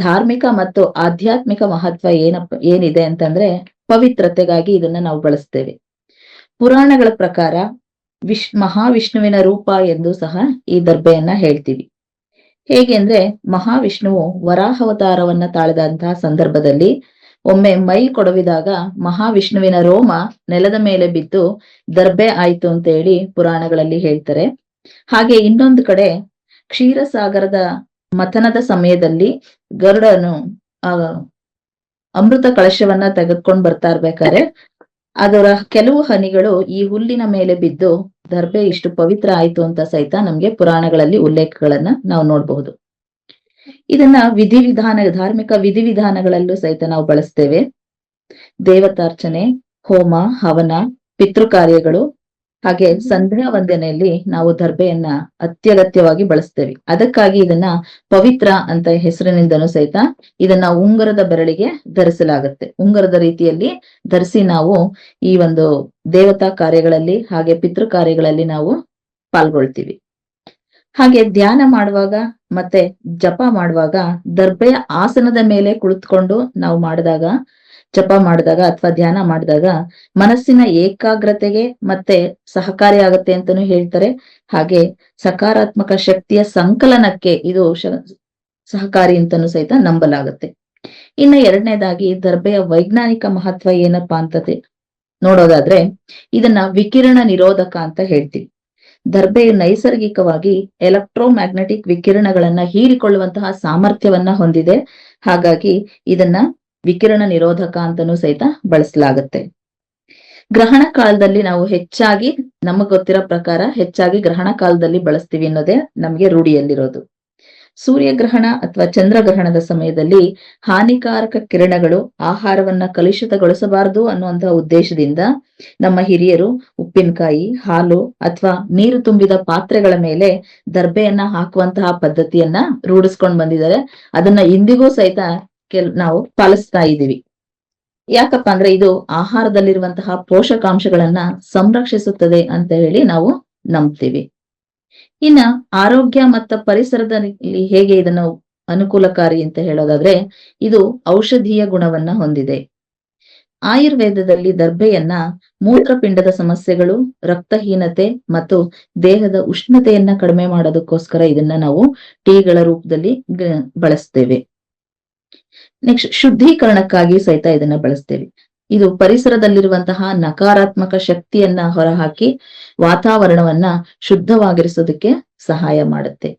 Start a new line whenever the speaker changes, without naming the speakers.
ಧಾರ್ಮಿಕ ಮತ್ತು ಆಧ್ಯಾತ್ಮಿಕ ಮಹತ್ವ ಏನಿದೆ ಅಂತಂದ್ರೆ ಪವಿತ್ರತೆಗಾಗಿ ಇದನ್ನ ನಾವು ಬಳಸ್ತೇವೆ. ಪುರಾಣಗಳ ಪ್ರಕಾರ ಮಹಾವಿಷ್ಣುವಿನ ರೂಪ ಎಂದು ಸಹ ಈ ದರ್ಬೆಯನ್ನ ಹೇಳ್ತೀವಿ. ಹೇಗೆ ಅಂದ್ರೆ ಮಹಾವಿಷ್ಣುವು ವರಾಹಾವತಾರವನ್ನ ತಾಳಿದಂತಹ ಸಂದರ್ಭದಲ್ಲಿ ಒಮ್ಮೆ ಮೈ ಕೊಡವಿದಾಗ ಮಹಾವಿಷ್ಣುವಿನ ರೋಮ ನೆಲದ ಮೇಲೆ ಬಿದ್ದು ದರ್ಬೆ ಆಯ್ತು ಅಂತ ಹೇಳಿ ಪುರಾಣಗಳಲ್ಲಿ ಹೇಳ್ತಾರೆ. ಹಾಗೆ ಇನ್ನೊಂದು ಕಡೆ ಕ್ಷೀರಸಾಗರದ ಮಥನದ ಸಮಯದಲ್ಲಿ ಗರುಡನು ಆ ಅಮೃತ ಕಳಶವನ್ನ ತೆಗೆದುಕೊಂಡು ಬರ್ತಾ ಇರ್ಬೇಕಾದ್ರೆ ಅದರ ಕೆಲವು ಹನಿಗಳು ಈ ಹುಲ್ಲಿನ ಮೇಲೆ ಬಿದ್ದು ದರ್ಬೆ ಇಷ್ಟು ಪವಿತ್ರ ಆಯ್ತು ಅಂತ ಸಹಿತ ನಮ್ಗೆ ಪುರಾಣಗಳಲ್ಲಿ ಉಲ್ಲೇಖಗಳನ್ನ ನಾವು ನೋಡಬಹುದು. ಇದನ್ನ ಧಾರ್ಮಿಕ ವಿಧಿವಿಧಾನಗಳಲ್ಲೂ ಸಹಿತ ನಾವು ಬಳಸ್ತೇವೆ. ದೇವತಾರ್ಚನೆ, ಹೋಮ, ಹವನ, ಪಿತೃ ಕಾರ್ಯಗಳು ಹಾಗೆ ಸಂಧ್ಯಾ ವಂದನೆಯಲ್ಲಿ ನಾವು ದರ್ಬೆಯನ್ನ ಅತ್ಯಗತ್ಯವಾಗಿ ಬಳಸ್ತೇವೆ. ಅದಕ್ಕಾಗಿ ಇದನ್ನ ಪವಿತ್ರ ಅಂತ ಹೆಸರಿನಿಂದನೂ ಸಹಿತ ಇದನ್ನ ಉಂಗುರದ ಬೆರಳಿಗೆ ಧರಿಸಲಾಗುತ್ತೆ. ಉಂಗುರದ ರೀತಿಯಲ್ಲಿ ಧರಿಸಿ ನಾವು ಈ ಒಂದು ದೇವತಾ ಕಾರ್ಯಗಳಲ್ಲಿ ಹಾಗೆ ಪಿತೃ ಕಾರ್ಯಗಳಲ್ಲಿ ನಾವು ಪಾಲ್ಗೊಳ್ತೀವಿ. ಹಾಗೆ ಧ್ಯಾನ ಮಾಡುವಾಗ ಮತ್ತೆ ಜಪ ಮಾಡುವಾಗ ದರ್ಬೆಯ ಆಸನದ ಮೇಲೆ ಕುಳಿತುಕೊಂಡು ನಾವು ಜಪ ಮಾಡಿದಾಗ ಅಥವಾ ಧ್ಯಾನ ಮಾಡಿದಾಗ ಮನಸ್ಸಿನ ಏಕಾಗ್ರತೆಗೆ ಮತ್ತೆ ಸಹಕಾರಿಯಾಗತ್ತೆ ಅಂತಾನೂ ಹೇಳ್ತಾರೆ. ಹಾಗೆ ಸಕಾರಾತ್ಮಕ ಶಕ್ತಿಯ ಸಂಕಲನಕ್ಕೆ ಇದು ಸಹಕಾರಿ ಅಂತಾನೂ ಸಹಿತ ನಂಬಲಾಗುತ್ತೆ. ಇನ್ನು ಎರಡನೇದಾಗಿ ದರ್ಬೆಯ ವೈಜ್ಞಾನಿಕ ಮಹತ್ವ ಏನಪ್ಪಾ ಅಂತದೆ ನೋಡೋದಾದ್ರೆ ಇದನ್ನ ವಿಕಿರಣ ನಿರೋಧಕ ಅಂತ ಹೇಳ್ತೀವಿ. ದರ್ಬೆಯು ನೈಸರ್ಗಿಕವಾಗಿ ಎಲೆಕ್ಟ್ರೋಮ್ಯಾಗ್ನೆಟಿಕ್ ವಿಕಿರಣಗಳನ್ನ ಹೀರಿಕೊಳ್ಳುವಂತಹ ಸಾಮರ್ಥ್ಯವನ್ನ ಹೊಂದಿದೆ. ಹಾಗಾಗಿ ಇದನ್ನ ವಿಕಿರಣ ನಿರೋಧಕ ಅಂತನೂ ಸಹಿತ ಬಳಸಲಾಗುತ್ತೆ. ಗ್ರಹಣ ಕಾಲದಲ್ಲಿ ನಾವು ಹೆಚ್ಚಾಗಿ ನಮಗ್ ಗೊತ್ತಿರೋ ಪ್ರಕಾರ ಹೆಚ್ಚಾಗಿ ಗ್ರಹಣ ಕಾಲದಲ್ಲಿ ಬಳಸ್ತೀವಿ ಅನ್ನೋದೇ ನಮ್ಗೆ ರೂಢಿಯಲ್ಲಿರೋದು. ಸೂರ್ಯಗ್ರಹಣ ಅಥವಾ ಚಂದ್ರಗ್ರಹಣದ ಸಮಯದಲ್ಲಿ ಹಾನಿಕಾರಕ ಕಿರಣಗಳು ಆಹಾರವನ್ನ ಕಲುಷಿತಗೊಳಿಸಬಾರದು ಅನ್ನುವಂತಹ ಉದ್ದೇಶದಿಂದ ನಮ್ಮ ಹಿರಿಯರು ಉಪ್ಪಿನಕಾಯಿ, ಹಾಲು ಅಥವಾ ನೀರು ತುಂಬಿದ ಪಾತ್ರೆಗಳ ಮೇಲೆ ದರ್ಬೆಯನ್ನ ಹಾಕುವಂತಹ ಪದ್ಧತಿಯನ್ನ ರೂಢಿಸ್ಕೊಂಡ್ ಬಂದಿದ್ದಾರೆ. ಅದನ್ನ ಇಂದಿಗೂ ಸಹಿತ ನಾವು ಪಾಲಿಸ್ತಾ ಇದ್ದೀವಿ. ಯಾಕಪ್ಪ ಅಂದ್ರೆ ಇದು ಆಹಾರದಲ್ಲಿರುವಂತಹ ಪೋಷಕಾಂಶಗಳನ್ನ ಸಂರಕ್ಷಿಸುತ್ತದೆ ಅಂತ ಹೇಳಿ ನಾವು ನಂಬ್ತೀವಿ. ಇನ್ನ ಆರೋಗ್ಯ ಮತ್ತು ಪರಿಸರದಲ್ಲಿ ಹೇಗೆ ಇದನ್ನು ಅನುಕೂಲಕಾರಿ ಅಂತ ಹೇಳೋದಾದ್ರೆ ಇದು ಔಷಧೀಯ ಗುಣವನ್ನ ಹೊಂದಿದೆ. ಆಯುರ್ವೇದದಲ್ಲಿ ದರ್ಬೆಯನ್ನ ಮೂತ್ರಪಿಂಡದ ಸಮಸ್ಯೆಗಳು, ರಕ್ತಹೀನತೆ ಮತ್ತು ದೇಹದ ಉಷ್ಣತೆಯನ್ನ ಕಡಿಮೆ ಮಾಡೋದಕ್ಕೋಸ್ಕರ ಇದನ್ನ ನಾವು ಟೀಗಳ ರೂಪದಲ್ಲಿ ಬಳಸ್ತೇವೆ. ನೆಕ್ಸ್ಟ್ ಶುದ್ಧೀಕರಣಕ್ಕಾಗಿ ಸಹಿತ ಇದನ್ನ ಬಳಸ್ತೇವೆ. ಇದು ಪರಿಸರದಲ್ಲಿರುವಂತಹ ನಕಾರಾತ್ಮಕ ಶಕ್ತಿಯನ್ನ ಹೊರಹಾಕಿ ವಾತಾವರಣವನ್ನ ಶುದ್ಧವಾಗಿರಿಸೋದಕ್ಕೆ ಸಹಾಯ ಮಾಡುತ್ತೆ.